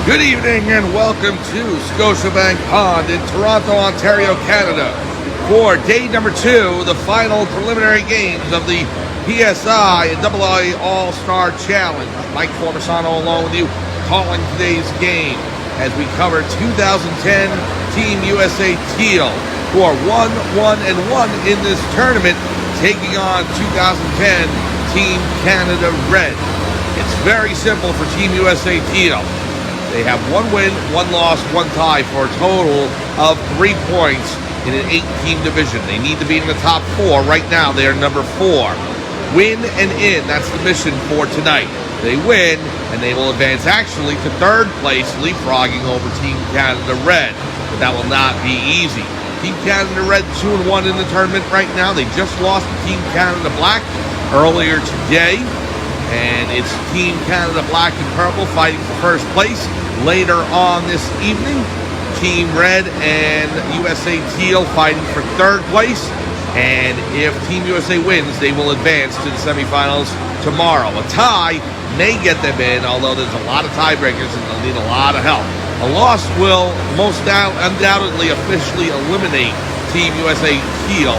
Good evening and welcome to Scotiabank Pond in Toronto, Ontario, Canada for day number 2, the final preliminary games of the PSI and AA All-Star Challenge. Mike Formisano along with you calling today's game as we cover 2010 Team USA Teal, who are 1-1-1 in this tournament, taking on 2010 Team Canada Red. It's very simple for Team USA Teal. They have 1 win, 1 loss, 1 tie for a total of 3 points in an 8-team division. They need to be in the top 4. Right now, they are number 4. Win and in, that's the mission for tonight. They win, and they will advance actually to 3rd place, leapfrogging over Team Canada Red. But that will not be easy. Team Canada Red 2-1 in the tournament right now. They just lost to Team Canada Black earlier today. And it's Team Canada Black and Purple fighting for 1st place. Later on this evening, Team Red and USA Teal fighting for 3rd place. And if Team USA wins, they will advance to the semifinals tomorrow. A tie may get them in, although there's a lot of tiebreakers and they'll need a lot of help. A loss will most undoubtedly officially eliminate Team USA Teal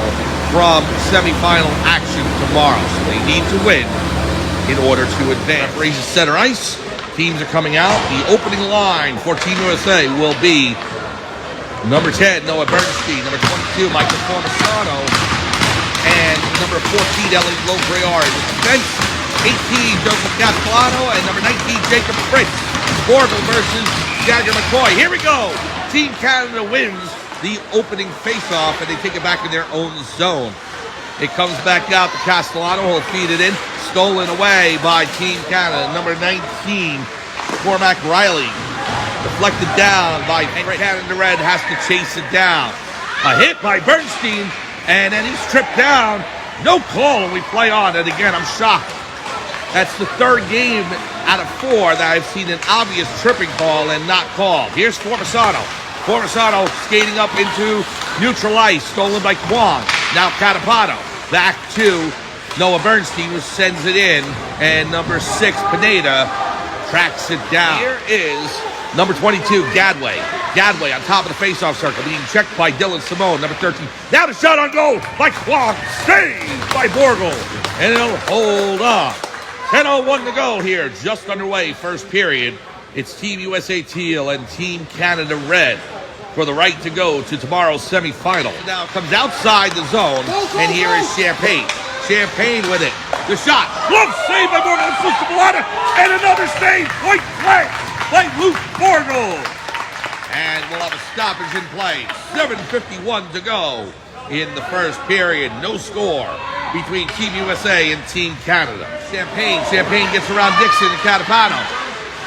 from semifinal action tomorrow. So they need to win in order to advance. Raises center ice. Teams are coming out. The opening line for Team USA will be number 10, Noah Bernstein, number 22, Michael Formisano, and number 14, Ellie Lobriard. Defense, 18, Joseph Castellano, and number 19, Jacob Fritz. Borgle versus Jagger McCoy. Here we go. Team Canada wins the opening face-off, and they take it back in their own zone. It comes back out to Castellano, who'll feed it in. Stolen away by Team Canada. Number 19, Cormac Riley. Deflected down by Canada Red, has to chase it down. A hit by Bernstein, and then he's tripped down. No call, and we play on. And again, I'm shocked. That's the 3rd game out of 4 that I've seen an obvious tripping call and not called. Here's Formisano. Formisano skating up into neutral ice, stolen by Kwong. Now Catapato. Back to Noah Bernstein, who sends it in, and number 6, Pineda, tracks it down. Here is number 22, Gadway. Gadway on top of the face-off circle, being checked by Dylan Simone, number 13. Now the shot on goal by Kwong, saved by Borgle, and he'll hold on. 10:01 to go here, just underway, 1st period. It's Team USA Teal and Team Canada Red for the right to go to tomorrow's semifinal. Now it comes outside the zone, and here is Champagne. Champagne with it. The shot. Glove save by Borgle. Switch to Bellotta. And another save. Point blank by Luke Borgle. And we'll have a stoppage in play. 7:51 to go in the 1st period. No score between Team USA and Team Canada. Champagne gets around Dixon and Catapato.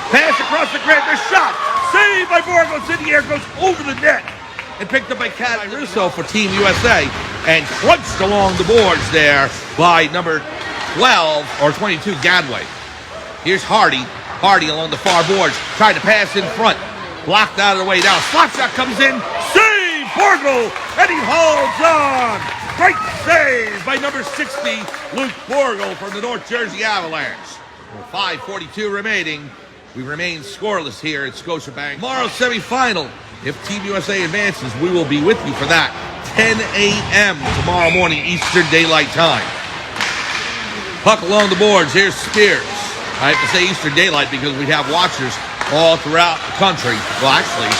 Pass across the grid. The shot. Saved by Borgle. It's in the air. Goes over the net. And picked up by Cat Russo for Team USA. And crunched along the boards there by number 12 or 22, Gadway. Here's Hardy. Hardy along the far boards. Trying to pass in front. Blocked out of the way. Now slot shot comes in. Save Borgle. And he holds on. Great save by number 60, Luke Borgle from the North Jersey Avalanche. With 5:42 remaining. We remain scoreless here at Scotiabank. Tomorrow's semifinal. If Team USA advances, we will be with you for that. 10 a.m. tomorrow morning, Eastern Daylight Time. Puck along the boards. Here's Spears. I have to say Eastern Daylight because we have watchers all throughout the country. Well, actually,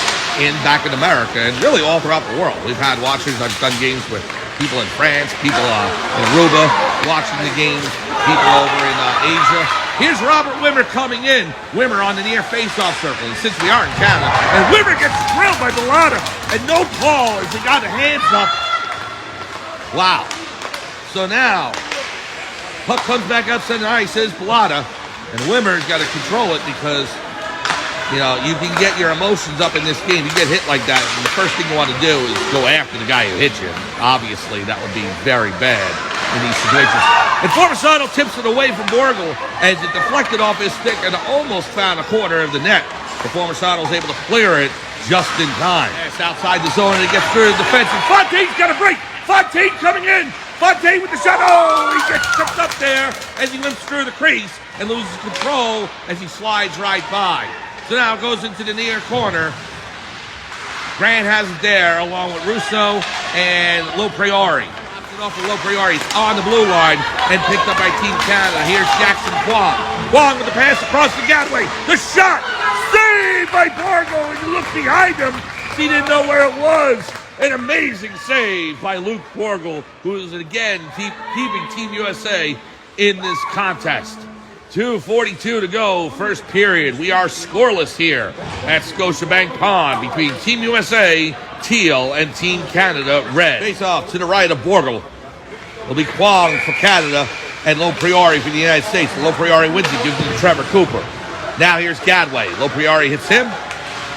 back in America and really all throughout the world. We've had watchers. I've done games with people in France, people in Aruba watching the games, people over in Asia. Here's Robert Wimmer coming in. Wimmer on the near face-off circle. And since we are in Canada, and Wimmer gets drilled by Bellotta, and no call as he got the hands up. Wow. So now, puck comes back up center ice, says Bellotta, and Wimmer's got to control it because, you know, you can get your emotions up in this game. You get hit like that, and the first thing you want to do is go after the guy who hit you. Obviously, that would be very bad in these situations. And Formisano tips it away from Borgle as it deflected off his stick and almost found a corner of the net. But Formisano was able to clear it just in time. It's outside the zone and it gets through the defense. And Fontaine's got a break. Fontaine coming in. Fontaine with the shot. Oh, he gets tripped up there as he limps through the crease and loses control as he slides right by. So now it goes into the near corner. Grant has it there along with Russo and Lopriori. Pops it off with Lopriori. It's on the blue line and picked up by Team Canada. Here's Jackson Kwong. Kwong with the pass across the Gateway. The shot! Saved by Borgo, and you look behind him. He didn't know where it was. An amazing save by Luke Borgle, who is again keeping Team USA in this contest. 2:42 to go, first period. We are scoreless here at Scotiabank Pond between Team USA, Teal, and Team Canada, Red. Face off to the right of Borgle. It'll be Kwong for Canada and Lopriori for the United States. Lopriori wins it, gives it to Trevor Cooper. Now here's Gadway. Lopriori hits him.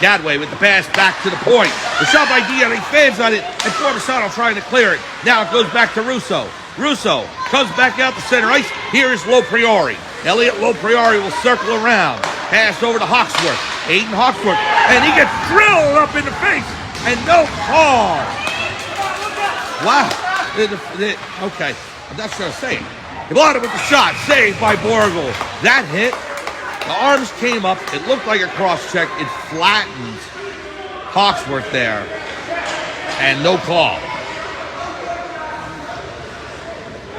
Gadway with the pass back to the point. The shot by Dion, he fans on it, and Formisano trying to clear it. Now it goes back to Russo. Russo comes back out to center ice. Here is Lopriori. Elliot Lopriori will circle around. Pass over to Hawksworth. Aiden Hawksworth. And he gets drilled up in the face. And no call. Wow. Okay. I'm not sure to say it. He blocked it with the shot. Saved by Borgle. That hit. The arms came up. It looked like a cross check. It flattened Hawksworth there. And no call.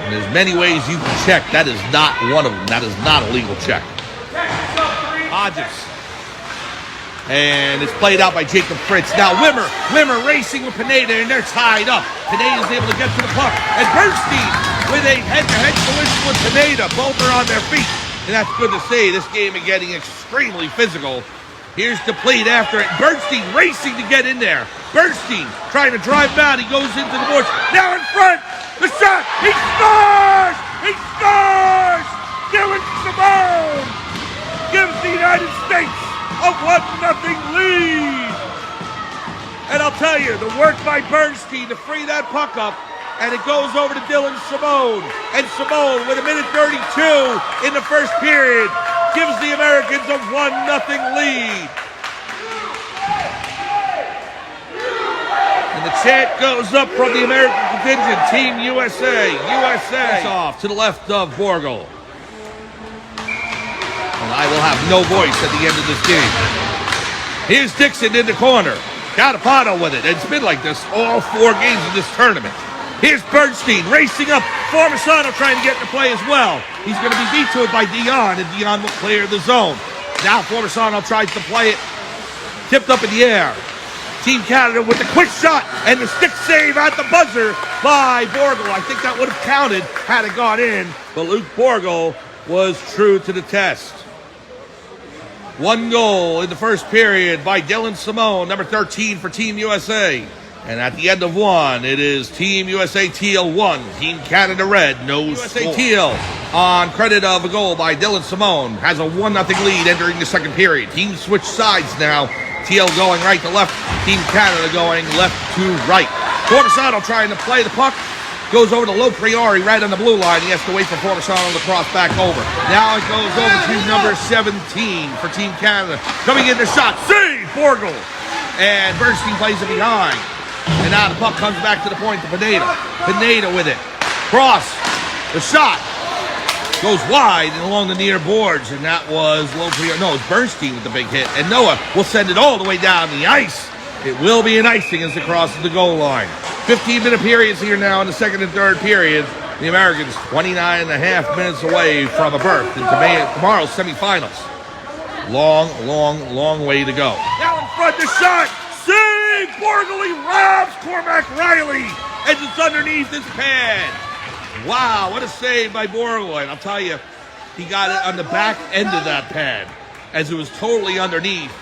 And there's many ways you can check. That is not one of them. That is not a legal check. Hodges. And it's played out by Jacob Fritz. Now Wimmer racing with Pineda, and they're tied up. Pineda is able to get to the puck. And Bernstein with a head-to-head collision with Pineda. Both are on their feet. And that's good to see. This game is getting extremely physical. Here's DePlete after it. Bernstein racing to get in there. Bernstein trying to drive down. He goes into the boards. Now in front. The shot. He scores. He scores. Dylan Simone gives the United States a 1-0 lead. And I'll tell you, the work by Bernstein to free that puck up. And it goes over to Dylan Simone. And Simone, with 1:32 in the first period, gives the Americans a 1-0 lead. And the chant goes up from the American contingent, Team USA, USA. It's off to the left of Borgle. And I will have no voice at the end of this game. Here's Dixon in the corner. Catapano with it. It's been like this all 4 games of this tournament. Here's Bernstein racing up. Formisano trying to get into play as well. He's going to be beat to it by Dion, and Dion will clear the zone. Now Formisano tries to play it. Tipped up in the air. Team Canada with the quick shot and the stick save at the buzzer by Borgle. I think that would have counted had it gone in, but Luke Borgle was true to the test. 1 goal in the first period by Dylan Simone, number 13 for Team USA. And at the end of 1, it is Team USA Teal 1, Team Canada Red, no USA score. Teal, on credit of a goal by Dylan Simone, has a 1-0 lead entering the second period. Teams switch sides now. Teal going right to left, Team Canada going left to right. Formisano trying to play the puck. Goes over to Lopriori right on the blue line. He has to wait for Formisano to cross back over. Now it goes over to number 17 for Team Canada. Coming in the shot. Save! Borgle! And Bernstein plays it behind. And now the puck comes back to the point to Pineda. Pineda with it. Cross. The shot goes wide and along the near boards. And that was Lopriori. No, it's Bernstein with the big hit. And Noah will send it all the way down the ice. It will be an icing as it crosses the goal line. 15-minute periods here now in the second and third period. The Americans 29 and a half minutes away from a berth into tomorrow's semifinals. Long way to go. Now in front, the shot. Save! Borgle robs Cormac Riley as it's underneath his pad. Wow, what a save by Borgle. And I'll tell you, he got it on the back end of that pad as it was totally underneath.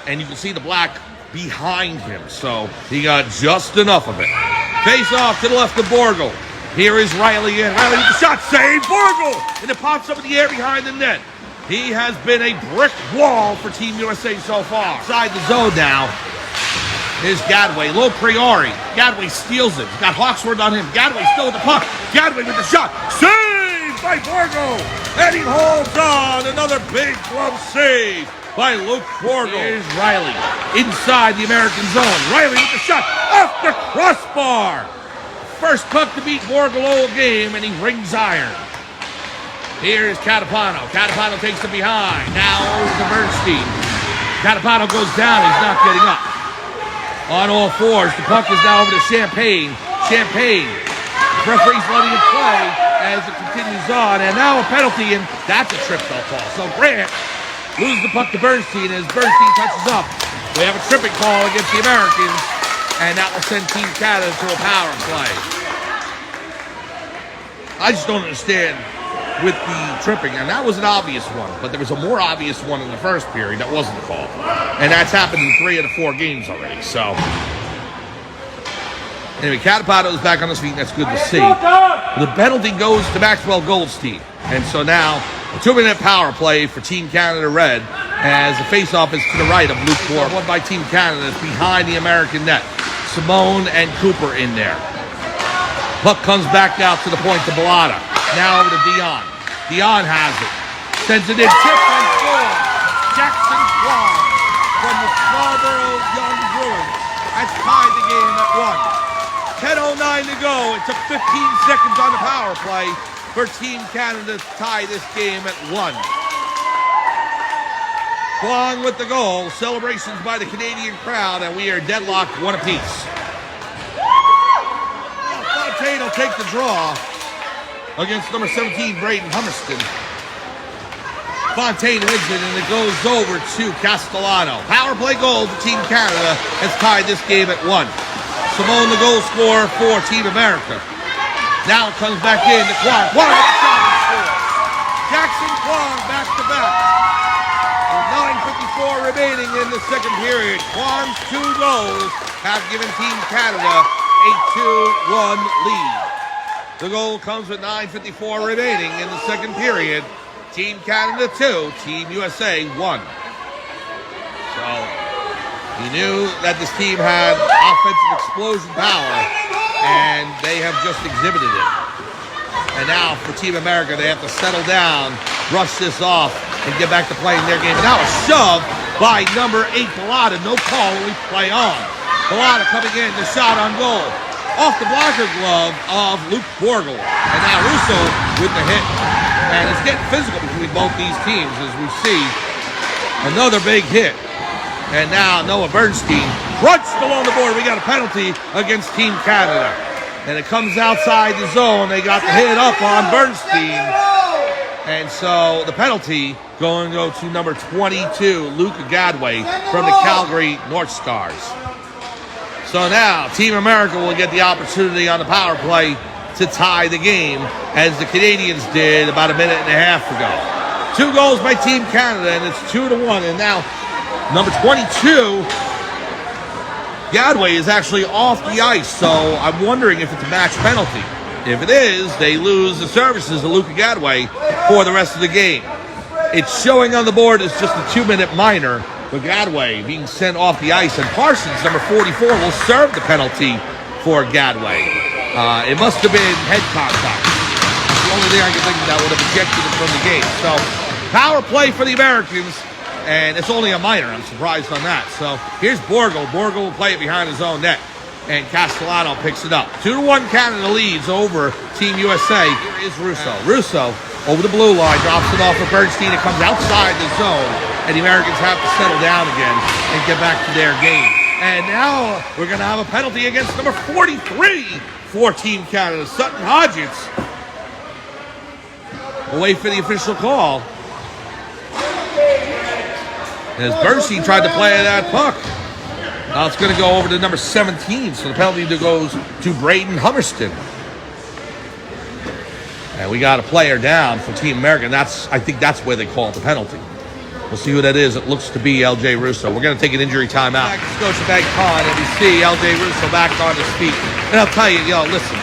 And you can see the black behind him, so he got just enough of it. Face off to the left of Borgle. Here is Riley in. Riley with the shot, save Borgle! And it pops up in the air behind the net. He has been a brick wall for Team USA so far. Inside the zone now. Here's Gadway, Lopriori. Gadway steals it. He's got Hawksworth on him. Gadway still with the puck. Gadway with the shot. Saved by Borgle! And he holds on. Another big glove save by Luke Borgle. Here's Riley inside the American zone. Riley with the shot off the crossbar. First puck to beat Borgle all game, and he rings iron. Here's Catapano. Catapano takes it behind. Now over to Bernstein. Campano goes down. He's not getting up. On all fours, the puck is now over to Champagne. Champagne. The referee's letting it play as it continues on. And now a penalty, and that's a trip they'll call. So Grant loses the puck to Bernstein as Bernstein touches up. We have a tripping call against the Americans, and that will send Team Canada to a power play. I just don't understand with the tripping, and that was an obvious one, but there was a more obvious one in the first period that wasn't called, and that's happened in 3 of the 4 games already. So anyway, Campano's back on his feet, and that's good to see. The penalty goes to Maxwell Goldstein, and so now a 2-minute power play for Team Canada Red as the face-off is to the right of Luke Ward. One by Team Canada is behind the American net. Simone and Cooper in there. Puck comes back out to the point to Bellotta. Now over to Dion. Dion has it. Sends it in. Tip and score. Jackson Kwong from the Scarborough Young Bruins has tied the game at 1. 10:09 to go. It took 15 seconds on the power play for Team Canada to tie this game at 1. Kwong with the goal. Celebrations by the Canadian crowd, and we are deadlocked 1 apiece. Fontaine will take the draw against number 17, Braden Hummerston. Fontaine wins it, and it goes over to Castellano. Power play goal for Team Canada has tied this game at 1. Simone, the goal scorer for Team America. Now it comes back in to Kwong. Kwong with the shot and scores. Jackson Kwong back to back. With 9:54 remaining in the second period, Kwong's 2 goals have given Team Canada a 2-1 lead. The goal comes with 9:54 remaining in the second period. Team Canada 2, Team USA 1. So you knew that this team had offensive explosion power, and they have just exhibited it. And now for Team America, they have to settle down, brush this off, and get back to playing their game. And now a shove by number 8, Bellotta. No call when we play on. Bellotta coming in, the shot on goal. Off the blocker glove of Luke Borgel. And now Russo with the hit. And it's getting physical between both these teams as we see another big hit. And now Noah Bernstein crunched along the board. We got a penalty against Team Canada. And it comes outside the zone. They got the hit up on Bernstein. And so the penalty going to go to number 22, Luca Gadway from the Calgary North Stars. So now Team America will get the opportunity on the power play to tie the game, as the Canadians did about a minute and a half ago. 2 goals by Team Canada, and it's 2-1. And now number 22, Gadway, is actually off the ice. So I'm wondering if it's a match penalty. If it is, they lose the services of Luca Gadway for the rest of the game. It's showing on the board as just a 2-minute minor, but Gadway being sent off the ice, and Parsons, number 44, will serve the penalty for Gadway. It must have been head contact. That's the only thing I can think of that would have ejected him from the game. So power play for the Americans, and it's only a minor. I'm surprised on that. So here's Borgel. Borgel will play it behind his own net, and Castellano picks it up. 2-1 Canada leads over Team USA. Here is Russo. Russo over the blue line, drops it off for Bernstein. It comes outside the zone, and the Americans have to settle down again and get back to their game. And now we're going to have a penalty against number 43 for Team Canada, Sutton Hodgetts. We'll wait for the official call. As Bernstein tried to play that puck. Now it's going to go over to number 17, so the penalty goes to Braden Hummerston. And we got a player down for Team America, and I think that's where they call it the penalty. We'll see who that is. It looks to be L.J. Russo. We're going to take an injury timeout. Back to Scotiabank Pond, and we see L.J. Russo back on his feet. And I'll tell you, listen,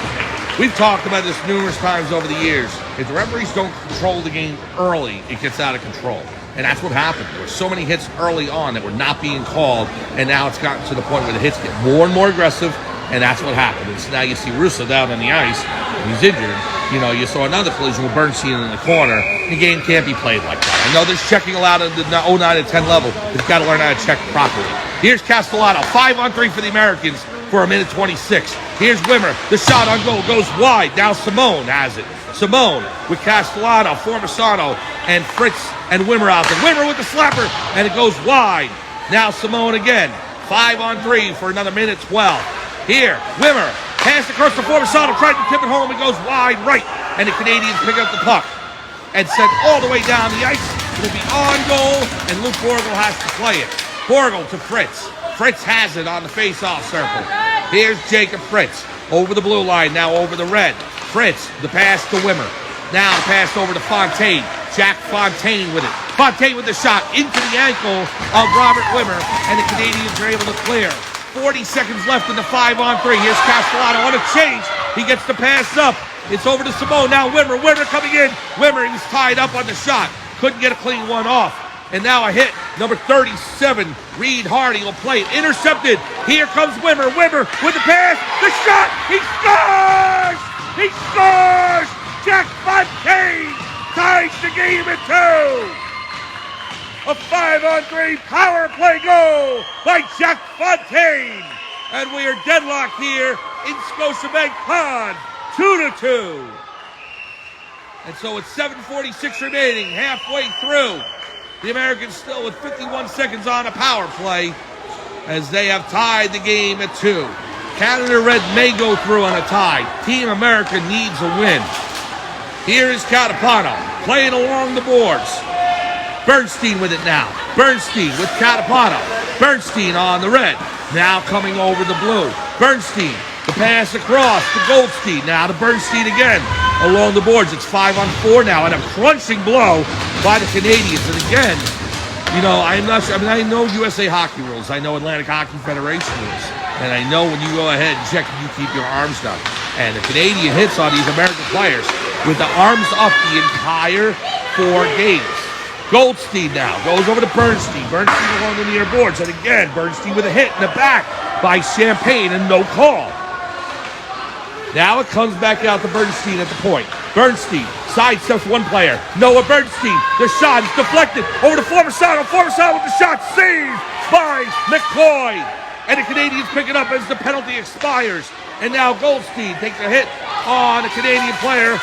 we've talked about this numerous times over the years. If the referees don't control the game early, it gets out of control. And that's what happened. There were so many hits early on that were not being called, and now it's gotten to the point where the hits get more and more aggressive, and that's what happened. And so now you see Russo down on the ice, and he's injured. You saw another collision with Bernstein in the corner. The game can't be played like that. I know there's checking allowed at the 09 and 10 level, but you've got to learn how to check properly. Here's Castellano, 5-on-3 for the Americans for 1:26. Here's Wimmer. The shot on goal goes wide. Now Simone has it. Simone with Castellano, Formisano, and Fritz and Wimmer out there. Wimmer with the slapper, and it goes wide. Now Simone again. 5-on-3 for another minute 12. Here, Wimmer. Pass across the Formisano. Tried to tip it home. It goes wide right. And the Canadians pick up the puck. And sent all the way down the ice. It'll be on goal. And Luke Borgel has to play it. Borgel to Fritz. Fritz has it on the face-off circle. Here's Jacob Fritz. Over the blue line. Now over the red. Fritz. The pass to Wimmer. Now the pass over to Fontaine. Jack Fontaine with it. Fontaine with the shot into the ankle of Robert Wimmer, and the Canadians are able to clear. 40 seconds left in the 5-on-3. Here's Castellano on a change. He gets the pass up. It's over to Simone. Now Wimmer coming in. Wimmer, he was tied up on the shot. Couldn't get a clean one off. And now a hit. Number 37, Reed Hardy will play it. Intercepted. Here comes Wimmer. Wimmer with the pass. The shot. He scores! He scores! Jack Fontaine ties the game at 2. A 5-on-3 power play goal by Jack Fontaine. And we are deadlocked here in Scotiabank Pond, 2-2. And so it's 7:46 remaining, halfway through. The Americans still with 51 seconds on a power play as they have tied the game at 2. Canada Red may go through on a tie. Team America needs a win. Here is Catapano playing along the boards. Bernstein with it now. Bernstein with Catapano. Bernstein on the red. Now coming over the blue. Bernstein. The pass across to Goldstein. Now to Bernstein again. Along the boards. It's 5-on-4 now. And a crunching blow by the Canadians. And again, you know, I'm not sure. I mean, I know USA Hockey rules. I know Atlantic Hockey Federation rules. And I know when you go ahead and check, you keep your arms down. And the Canadian hits on these American players with the arms up the entire 4 games. Goldstein now goes over to Bernstein. Bernstein along the near boards. And again, Bernstein with a hit in the back by Champagne and no call. Now it comes back out to Bernstein at the point. Bernstein sidesteps one player. Noah Bernstein. The shot is deflected over to Formisano. Formisano with the shot. Saved by McCoy. And the Canadians pick it up as the penalty expires. And now Goldstein takes a hit on a Canadian player.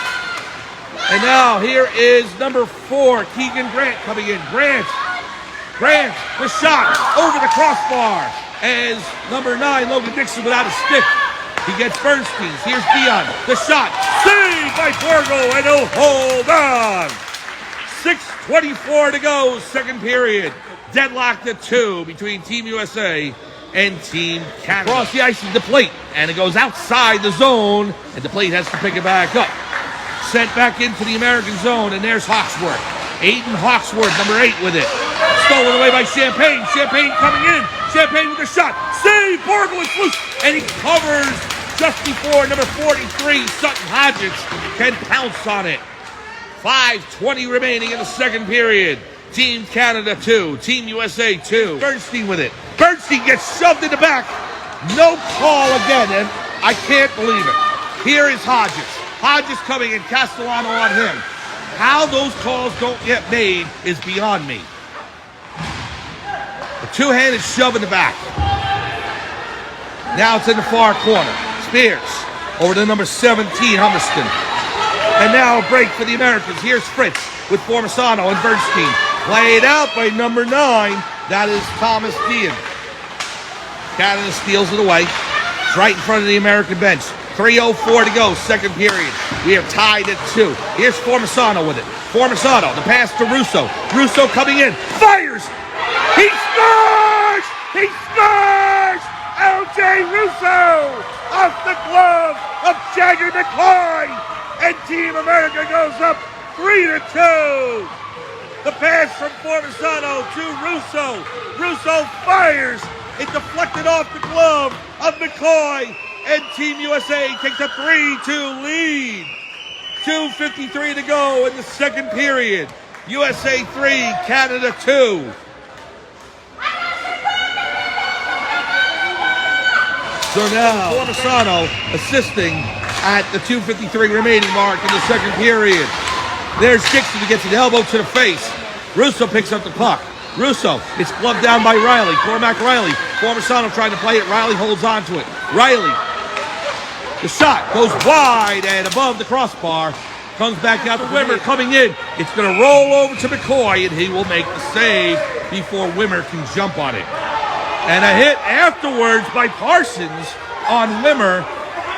And now here is number 4, Keegan Grant coming in. Grant, the shot over the crossbar as number 9, Logan Dixon without a stick. He gets Bernstein's. Here's Dion. The shot. Saved by Borgo, and he'll hold on. 6:24 to go, second period. Deadlocked at 2 between Team USA and Team Canada. Across the ice is the plate, and it goes outside the zone, and the plate has to pick it back up. Sent back into the American zone, and there's Hawksworth. Aiden Hawksworth, number 8 with it. Stolen away by Champagne. Champagne coming in. Champagne with a shot. Save! Borgo is loose, and he covers just before number 43, Sutton Hodges, can pounce on it. 5:20 remaining in the second period. Team Canada 2, Team USA 2. Bernstein with it. Bernstein gets shoved in the back. No call again, and I can't believe it. Here is Hodges. Hodges coming in, Castellano on him. How those calls don't get made is beyond me. A two-handed shove in the back. Now it's in the far corner. Spears over to number 17, Hummerston. And now a break for the Americans. Here's Fritz with Formisano and Bernstein. Played out by number 9. That is Thomas Dean. Canada steals it away. It's right in front of the American bench. 3:04 to go, second period. We are tied at 2. Here's Formisano with it. Formisano, the pass to Russo. Russo coming in. Fires! He scores! He scores! L.J. Russo off the glove of Jagger McCoy. And Team America goes up 3-2. The pass from Formisano to Russo. Russo fires. It deflected off the glove of McCoy. And Team USA takes a 3-2 lead. 2:53 to go in the second period. USA 3, Canada 2. So now, Formisano assisting at the 2:53 remaining mark in the second period. There's Dixon who gets an elbow to the face. Russo picks up the puck. Russo, it's gloved down by Riley. Cormac Riley. Formisano trying to play it. Riley holds on to it. Riley. The shot goes wide and above the crossbar. Comes back out to Wimmer, coming in. It's going to roll over to McCoy, and he will make the save before Wimmer can jump on it. And a hit afterwards by Parsons on Wimmer,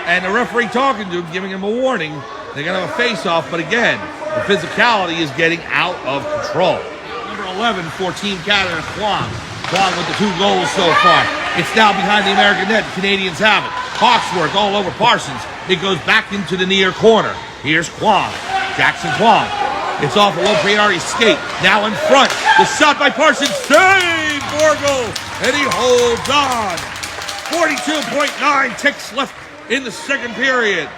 and the referee talking to him, giving him a warning. They're going to have a face-off, but again, the physicality is getting out of control. Number 11 for Team Canada, Kwong. Kwong with the 2 goals so far. It's now behind the American net. The Canadians have it. Hawksworth all over Parsons. It goes back into the near corner. Here's Kwong. Jackson Kwong. It's off a low priority skate. Now in front. The shot by Parsons. Save Borgel. And he holds on. 42.9 ticks left in the second period.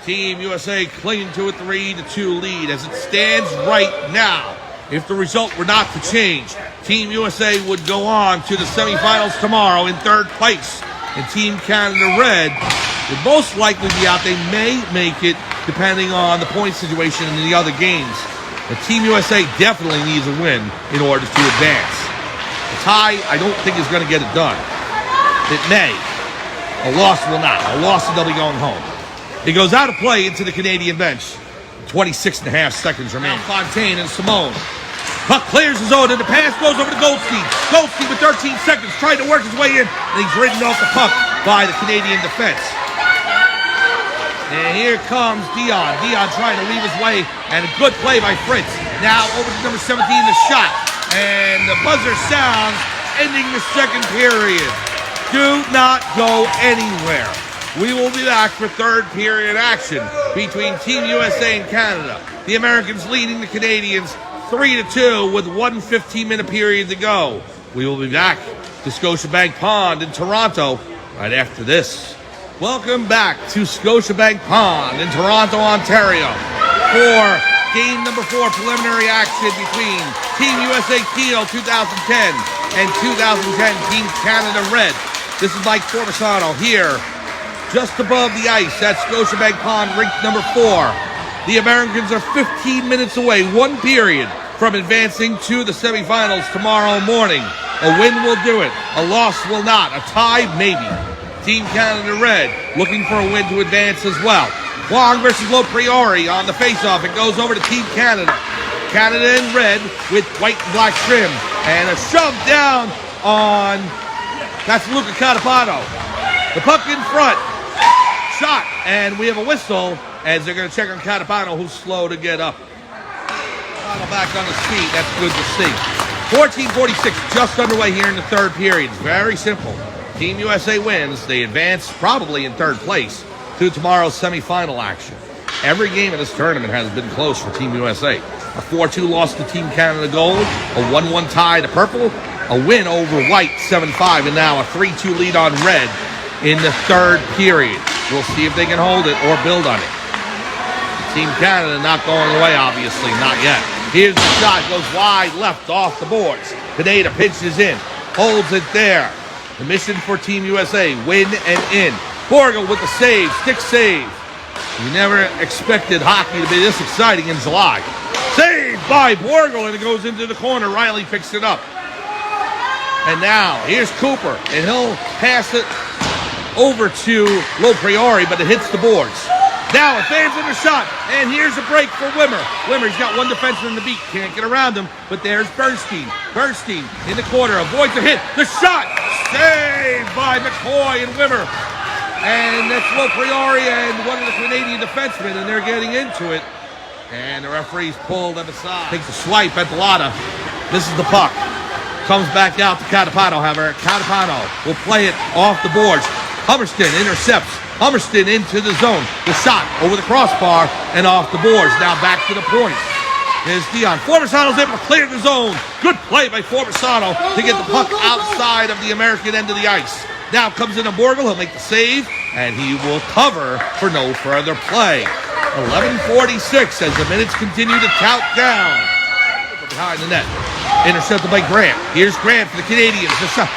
Team USA clinging to a 3-2 lead as it stands right now. If the result were not to change, Team USA would go on to the semifinals tomorrow in 3rd place. And Team Canada Red would most likely be out. They may make it depending on the point situation in the other games. But Team USA definitely needs a win in order to advance. A tie, I don't think is going to get it done. It may. A loss will not. A loss and they'll be going home. It goes out of play into the Canadian bench. 26.5 seconds remain. Fontaine and Simone. Puck clears his own, and the pass goes over to Goldstein. Goldstein with 13 seconds, trying to work his way in, and he's ridden off the puck by the Canadian defense. And here comes Dion. Dion trying to leave his way, and a good play by Fritz. Now over to number 17, the shot. And the buzzer sounds, ending the second period. Do not go anywhere. We will be back for 3rd period action between Team USA and Canada. The Americans leading the Canadians 3-2 with 1 15-minute period to go. We will be back to Scotiabank Pond in Toronto right after this. Welcome back to Scotiabank Pond in Toronto, Ontario for game number 4 preliminary action between Team USA Teal 2010 and 2010 Team Canada Red. This is Mike Formisano here just above the ice at Scotiabank Pond, rink number 4. The Americans are 15 minutes away, 1 period, from advancing to the semifinals tomorrow morning. A win will do it. A loss will not. A tie, maybe. Team Canada Red looking for a win to advance as well. Kwong versus Lopriori on the faceoff. It goes over to Team Canada. Canada in red with white and black trim. And a shove down on... That's Luca Catapano. The puck in front. Shot. And we have a whistle as they're going to check on Catapano, who's slow to get up. Back on his feet. That's good to see. 14:46 just underway here in the 3rd period. It's very simple. Team USA wins. They advance probably in 3rd place to tomorrow's semifinal action. Every game in this tournament has been close for Team USA. A 4-2 loss to Team Canada Gold, a 1-1 tie to Purple, a win over White 7-5, and now a 3-2 lead on Red in the 3rd period. We'll see if they can hold it or build on it. Team Canada not going away, obviously, not yet. Here's the shot, goes wide left off the boards. Pineda pitches in, holds it there. The mission for Team USA, win and in. Borgel with the save, stick save. You never expected hockey to be this exciting in July. Saved by Borgel, and it goes into the corner. Riley picks it up. And now, here's Cooper, and he'll pass it over to Lopriori, but it hits the boards. Now a fans in the shot, and here's a break for Wimmer. Wimmer's got one defenseman in the beat, can't get around him, but there's Bernstein. Bernstein in the corner, avoids a hit. The shot, saved by McCoy and Wimmer. And that's Lopriori and one of the Canadian defensemen, and they're getting into it. And the referees pull them aside. Takes a swipe at Bellotta. This is the puck. Comes back out to Catapano, however. Catapano will play it off the boards. Hummerston intercepts. Hummerston into the zone. The shot over the crossbar and off the boards. Now back to the point. There's Dion. Formisano's able to clear the zone. Good play by Formisano to get the puck outside of the American end of the ice. Now comes in a Borgel. He'll make the save, and he will cover for no further play. 11:46 as the minutes continue to count down. Behind the net. Intercepted by Grant. Here's Grant for the Canadians.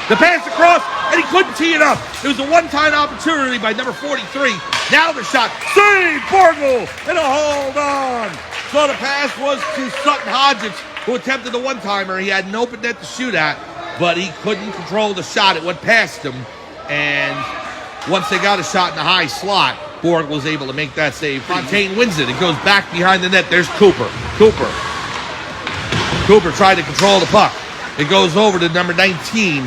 The pass across, and he couldn't tee it up. It was a one-time opportunity by number 43. Now the shot. Save Borgel, and a hold on. So the pass was to Sutton Hodgins, who attempted the one-timer. He had an open net to shoot at, but he couldn't control the shot. It went past him, and once they got a shot in the high slot, Borg was able to make that save. Fontaine wins it. It goes back behind the net. There's Cooper. Cooper tried to control the puck. It goes over to number 19.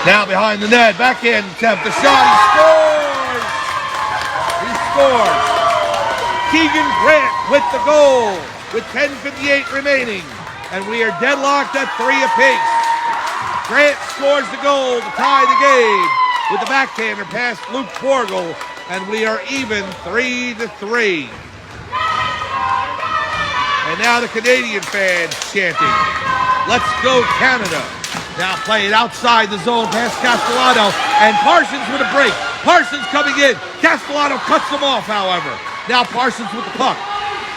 Now behind the net. Backhand attempt. The shot. He scores. He scores. Keegan Grant with the goal with 10:58 remaining. And we are deadlocked at 3 apiece. Grant scores the goal to tie the game with the backhander past Luke Borgel. And we are even 3-3. And now the Canadian fans chanting, "Let's go Canada." Now play it outside the zone past Castellano. And Parsons with a break. Parsons coming in. Castellano cuts him off, however. Now Parsons with the puck.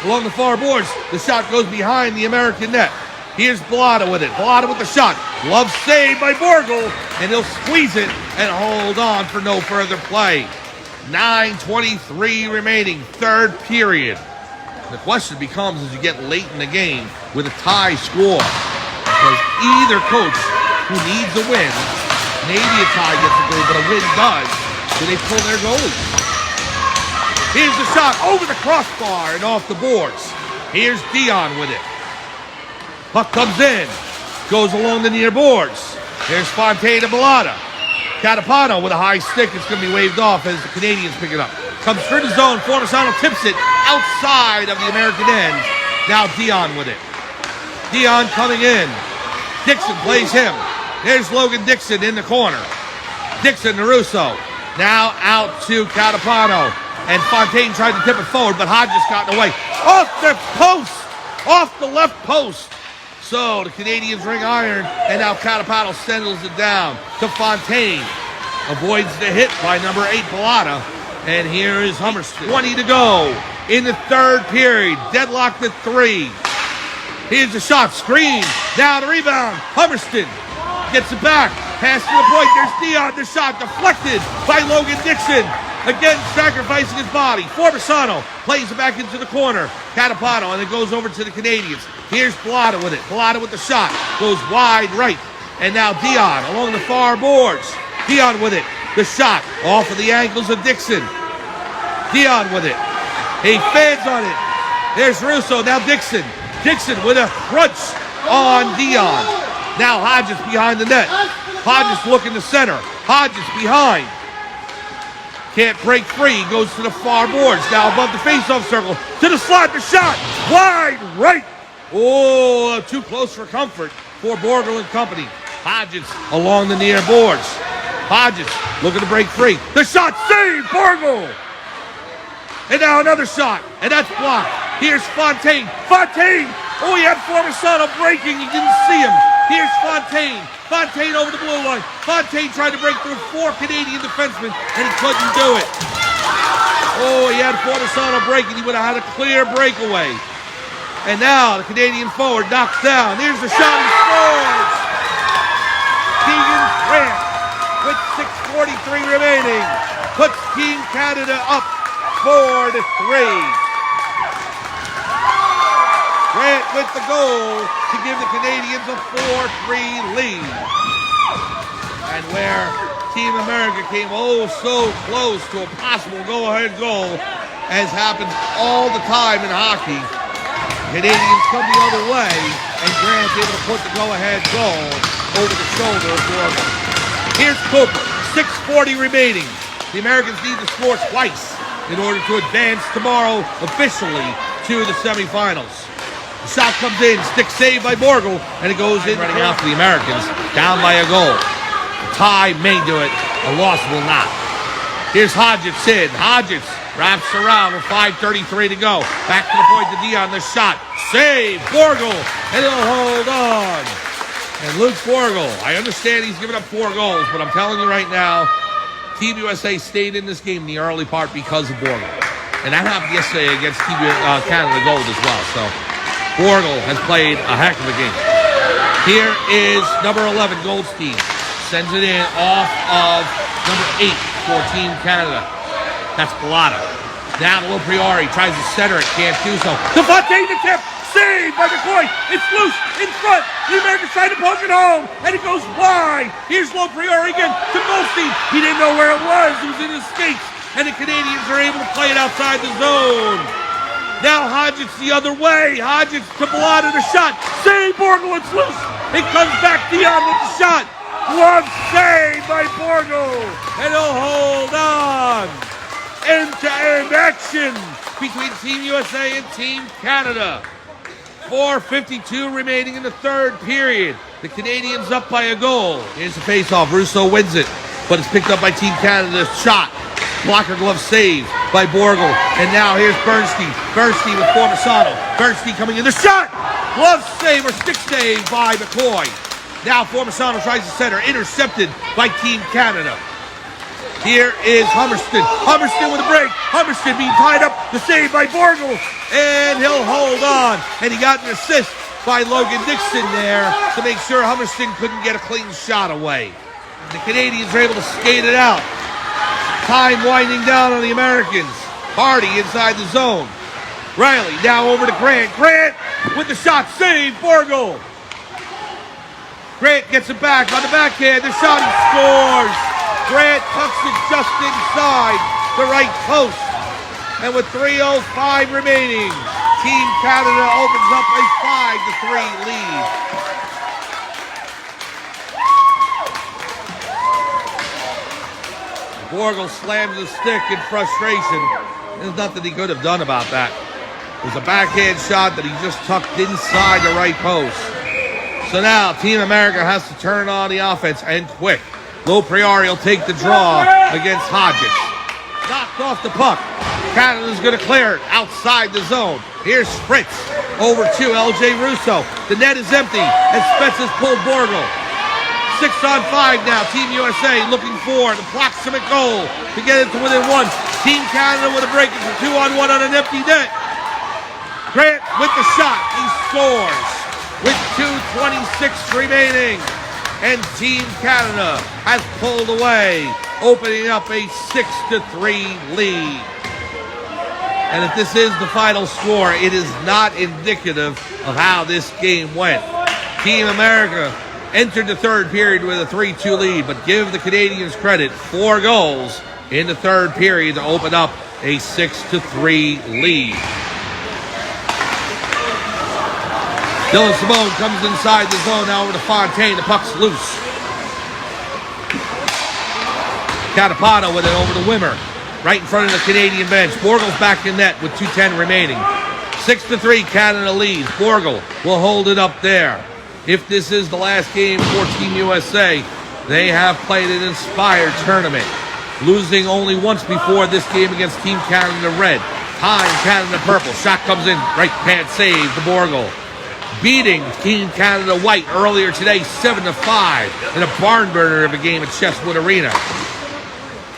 Along the far boards, the shot goes behind the American net. Here's Bellotta with it. Bellotta with the shot. Glove saved by Borgel. And he'll squeeze it and hold on for no further play. 9:23 remaining, third period. The question becomes as you get late in the game with a tie score. Because either coach who needs a win, maybe a tie gets a goal, but a win does, do they pull their goalies? Here's the shot over the crossbar and off the boards. Here's Dion with it. Puck comes in, goes along the near boards. There's Fontaine and Bellotta. Catapano with a high stick. It's going to be waved off as the Canadians pick it up. Comes through the zone. Formasano tips it outside of the American end. Now Dion with it. Dion coming in. Dixon plays him. There's Logan Dixon in the corner. Dixon to Russo. Now out to Catapano. And Fontaine tried to tip it forward, but Hodges got in the way. Off the post! Off the left post! So the Canadians ring iron, and now Catapano settles it down to Fontaine. Avoids the hit by number 8, Bellotta. And here is Hummerston. 20 to go in the third period. Deadlocked at 3. Here's the shot. Screen. Now the rebound. Hummerston gets it back. Pass to the point. There's Dion. The shot deflected by Logan Dixon. Again, sacrificing his body. Formasano plays it back into the corner. Catapano, and it goes over to the Canadians. Here's Bellotta with it. Bellotta with the shot. Goes wide right. And now Dion along the far boards. Dion with it. The shot off of the ankles of Dixon. Dion with it. He fans on it. There's Russo. Now Dixon. Dixon with a crunch on Dion. Now Hodges behind the net. Hodges looking to center. Hodges behind. Can't break free. Goes to the far boards. Now above the faceoff circle. To the slot. The shot. Wide right. Oh, too close for comfort for Borgel and company. Hodges along the near boards. Hodges looking to break free. The shot saved. Borgel. And now another shot. And that's blocked. Here's Fontaine. Fontaine. Oh, he had Formasano breaking. He didn't see him. Here's Fontaine. Fontaine over the blue line. Fontaine tried to break through 4 Canadian defensemen, and he couldn't do it. Oh, he had Formasano breaking. He would have had a clear breakaway. And now the Canadian forward knocks down. Here's the shot. He scores. Keegan Grant with 6:43 remaining puts Team Canada up 4-3. Grant with the goal to give the Canadians a 4-3 lead. And where Team America came oh so close to a possible go-ahead goal, as happens all the time in hockey, Canadians come the other way, and Grant's able to put the go-ahead goal over the shoulder of Borgel. Here's Cooper, 6:40 remaining. The Americans need to score twice in order to advance tomorrow officially to the semifinals. The shot comes in, stick saved by Borgel, and it goes in, running out for the Americans, down by a goal. A tie may do it, a loss will not. Here's Hodges in. Hodges wraps around with 5:33 to go. Back to the point to Dion, the shot. Save, Borgel, and he'll hold on. And Luke Borgel, I understand he's given up 4 goals, but I'm telling you right now, Team USA stayed in this game in the early part because of Borgel. And that happened yesterday against Team Canada Gold as well, so Borgel has played a heck of a game. Here is number 11, Goldstein. Sends it in off of number 8 for Team Canada. That's Bellotta. Down to Lopriori. Tries to center it. Can't do so. The Fontaine the tip. Saved by McCoy. It's loose in front. The Americans trying to poke it home. And it goes wide. Here's Lopriori again to Goldstein. He didn't know where it was. It was in his skates. and the Canadians are able to play it outside the zone. Now Hodget's the other way. Hodget's to Bellotta the shot. Save Borgle, it's loose. It comes back Dion with the shot. Glove save by Borgle, and he'll hold on. End-to-end action between Team USA and Team Canada. 4:52 remaining in the third period. The Canadians up by a goal. Here's the face-off. Russo wins it, but it's picked up by Team Canada. Shot. Blocker glove save by Borgle. And now here's Bernstein. Bernstein with Formisano. Bernstein coming in. The shot! Glove save or stick save by McCoy. Now Formisano tries to center. Intercepted by Team Canada. Here is Hummerston. Hummerston with a break. Hummerston being tied up. The save by Borgle. And he'll hold on. And he got an assist by Logan Dixon there to make sure Hummerston couldn't get a clean shot away. The Canadians are able to skate it out. Time winding down on the Americans. Hardy inside the zone. Riley now over to Grant. Grant with the shot. Save Borgle. Grant gets it back on the backhand. The shot, he scores. Grant tucks it just inside the right post. And with 3:05 remaining, Team Canada opens up a 5-3 lead. Borgle slams the stick in frustration. There's nothing he could have done about that. It was a backhand shot that he just tucked inside the right post. So now Team America has to turn on the offense, and quick. Low Priori will take the draw against Hodges. Knocked off the puck. Canada's going to clear it outside the zone. Here's Fritz over to LJ Russo. The net is empty as Spetz has pulled Borgle. 6-on-5 now. Team USA looking for the proximate goal to get it to within one. Team Canada with a break. It's a 2-on-1 on an empty net. Grant with the shot. He scores with 2:26 remaining. And Team Canada has pulled away, opening up a 6-3 lead. And if this is the final score, it is not indicative of how this game went. Team America entered the third period with a 3-2 lead, but give the Canadians credit, 4 goals in the third period to open up a 6-3 lead. Dylan Simone comes inside the zone now over to Fontaine. The puck's loose. Catapano with it over to Wimmer. Right in front of the Canadian bench. Borgle's back in net with 2:10 remaining. 6-3 Canada leads. Borgle will hold it up there. If this is the last game for Team USA, they have played an inspired tournament. Losing only once before this game against Team Canada Red. Time Canada Purple. Shot comes in. Right pad save to Borgle. Beating Team Canada White earlier today, 7-5 in a barn burner of a game at Chestwood Arena.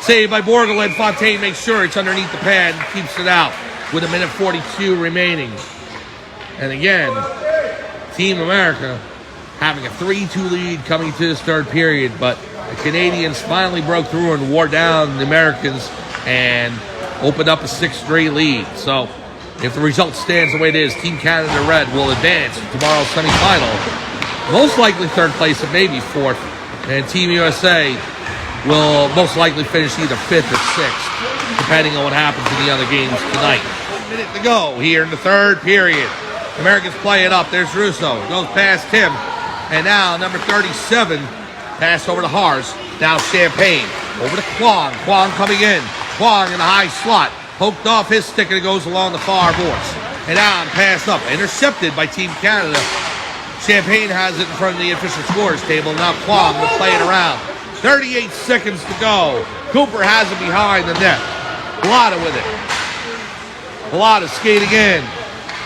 Saved by Borgle, and Fontaine makes sure it's underneath the pad and keeps it out with 1:42 remaining. And again, Team America having a 3-2 lead coming to this third period, but the Canadians finally broke through and wore down the Americans and opened up a 6-3 lead. So if the result stands the way it is, Team Canada Red will advance to tomorrow's semifinal. Most likely third place and maybe fourth. And Team USA will most likely finish either 5th or 6th, depending on what happens in the other games tonight. 1 minute to go here in the third period. Americans play it up. There's Russo. Goes past him. And now number 37. Pass over to Hars. Now Champagne. Over to Kwong. Kwong coming in. Kwong in the high slot. Poked off his stick and it goes along the far boards. And on, pass up. Intercepted by Team Canada. Champagne has it in front of the official scores table. Now Kwong will play it around. 38 seconds to go. Cooper has it behind the net. Bellotta with it. Bellotta skating in.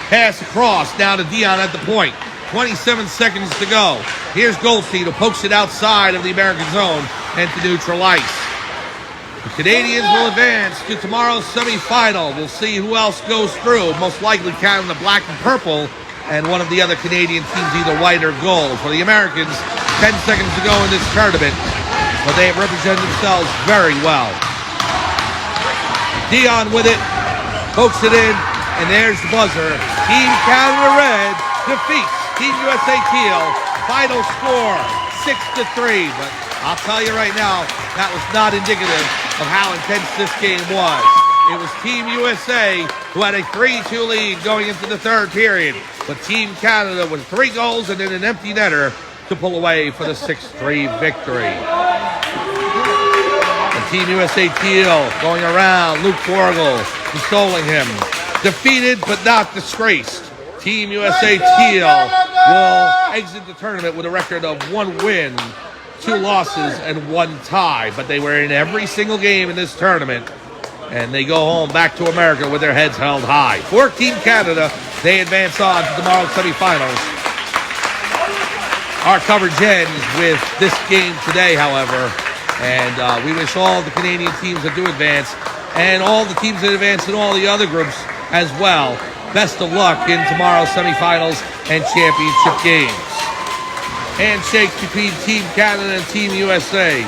Pass across. Now to Dion at the point. 27 seconds to go. Here's Goldstein who pokes it outside of the American zone and to neutral ice. The Canadians will advance to tomorrow's semifinal. We'll see who else goes through. Most likely Canada black and purple, and one of the other Canadian teams either white or gold. For the Americans, 10 seconds to go in this tournament, but they have represented themselves very well. Dion with it, pokes it in, and there's the buzzer. Team Canada Red defeats Team USA Teal. Final score, 6-3. But I'll tell you right now, that was not indicative of how intense this game was. It was Team USA who had a 3-2 lead going into the third period, but Team Canada with 3 goals and then an empty netter to pull away for the 6-3 victory. And Team USA Teal going around, Luke Borgel consoling him. Defeated but not disgraced. Team USA Teal will exit the tournament with a record of 1 win, 2 losses, and 1 tie. But they were in every single game in this tournament, and they go home back to America with their heads held high. For Team Canada, they advance on to tomorrow's semifinals. Our coverage ends with this game today, however, and we wish all the Canadian teams that do advance and all the teams that advance in all the other groups as well, best of luck in tomorrow's semifinals and championship games. Handshakes between Team Canada and Team USA.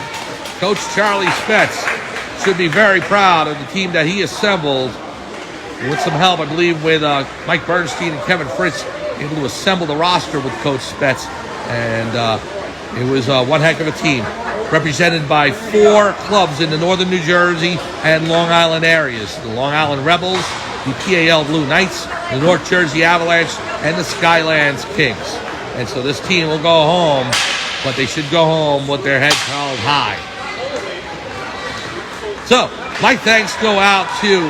Coach Charlie Spetz should be very proud of the team that he assembled with some help, I believe, with Mike Bernstein and Kevin Fritz, able to assemble the roster with Coach Spetz. And it was one heck of a team, represented by 4 clubs in the northern New Jersey and Long Island areas. The Long Island Rebels, the PAL Blue Knights, the North Jersey Avalanche, and the Skylands Kings. And so this team will go home, but they should go home with their heads held high. So, my thanks go out to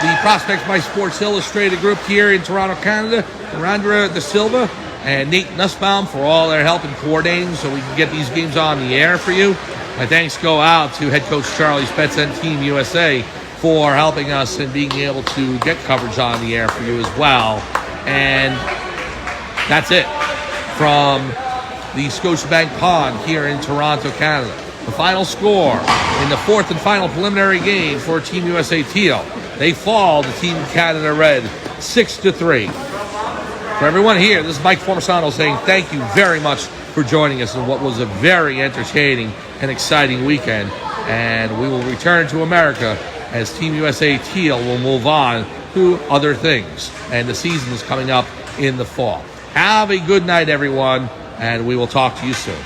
the Prospects by Sports Illustrated group here in Toronto, Canada, Randra De Silva and Nate Nussbaum for all their help in coordinating so we can get these games on the air for you. My thanks go out to head coach Charlie Spetz and Team USA for helping us and being able to get coverage on the air for you as well. And that's it from the Scotiabank Pond here in Toronto, Canada. The final score in the 4th and final preliminary game for Team USA Teal. They fall to Team Canada Red 6-3. For everyone here, this is Mike Formisano saying thank you very much for joining us in what was a very entertaining and exciting weekend. And we will return to America as Team USA Teal will move on to other things. And the season is coming up in the fall. Have a good night, everyone, and we will talk to you soon.